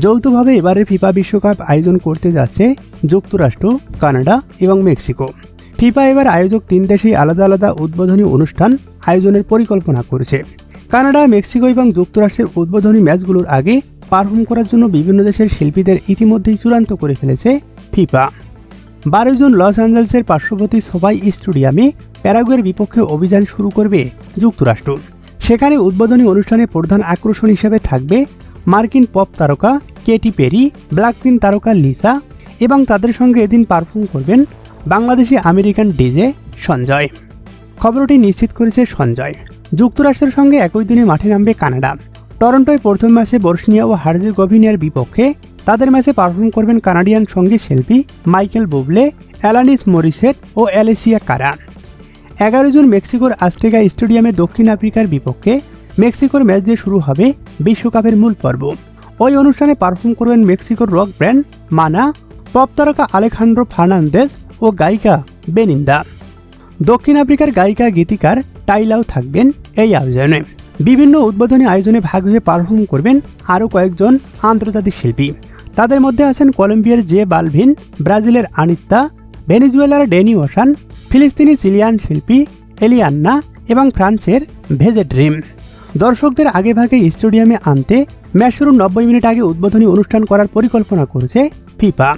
যৌথভাবে এবারের ফিফা বিশ্বকাপ আয়োজন করতে যাচ্ছে যুক্তরাষ্ট্র, কানাডা এবং মেক্সিকো। ফিফা এবার আয়োজক 3 দেশেই আলাদা আলাদা উদ্বোধনী অনুষ্ঠান আয়োজনের পরিকল্পনা করেছে। কানাডা, মেক্সিকো এবং যুক্তরাষ্ট্রের উদ্বোধনী ম্যাচগুলোর আগে পারফর্ম করার জন্য বিভিন্ন দেশের শিল্পীদের ইতিমধ্যেই চূড়ান্ত করে ফেলেছে ফিফা। 12 জুন লস অ্যাঞ্জেলেসের পার্শ্ববর্তী সোফাই স্টেডিয়ামে প্যারাগুয়ের বিপক্ষে অভিযান শুরু করবে যুক্তরাষ্ট্র। সেখানে উদ্বোধনী অনুষ্ঠানে প্রধান আকর্ষণ হিসেবে থাকবে মার্কিন পপ তারকা কেটি পেরি, ব্ল্যাকপিঙ্ক তারকা লিসা এবং তাদের সঙ্গে এদিন পারফর্ম করবেন বাংলাদেশি আমেরিকান ডিজে সঞ্জয়। খবরটি নিশ্চিত করেছে সঞ্জয়। যুক্তরাষ্ট্রের সঙ্গে একই দিনে মাঠে নামবে কানাডা। টরন্টোয় প্রথম ম্যাচে বসনিয়া ও হার্জেগোভিনার বিপক্ষে তাদের ম্যাচে পারফর্ম করবেন কানাডিয়ান সঙ্গীত শিল্পী মাইকেল বুবলে, অ্যালানিস মরিসেট ও অ্যালেসিয়া কারা। 11 জুন মেক্সিকোর আজটেকা স্টেডিয়ামে দক্ষিণ আফ্রিকার বিপক্ষে মেক্সিকোর ম্যাচ দিয়ে শুরু হবে বিশ্বকাপের মূল পর্ব। ওই অনুষ্ঠানে পারফর্ম করবেন মেক্সিকোর রক ব্যান্ড মানা, পপ তারকা আলেখান্দ্রো ফার্নান্দেজ ও গায়িকা বেনিন্দা। দক্ষিণ আফ্রিকার গায়িকা গীতিকার টাইলাও থাকবেন এই আয়োজনে। বিভিন্ন উদ্বোধনী আয়োজনে ভাগ হয়ে পারফর্ম করবেন আরও কয়েকজন আন্তর্জাতিক শিল্পী। তাদের মধ্যে আছেন কলম্বিয়ার জে বালভিন, ব্রাজিলের আনিত্তা, ভেনেজুয়েলার ড্যানি ওশান, ফিলিস্তিনি চিলিয়ান শিল্পী এলিয়ান্না এবং ফ্রান্সের ভেজে ড্রিম। দর্শকদের আগেভাগে স্টেডিয়ামে আনতে ম্যাচ শুরুর 90 মিনিট আগে উদ্বোধনী অনুষ্ঠান করার পরিকল্পনা করেছে ফিফা।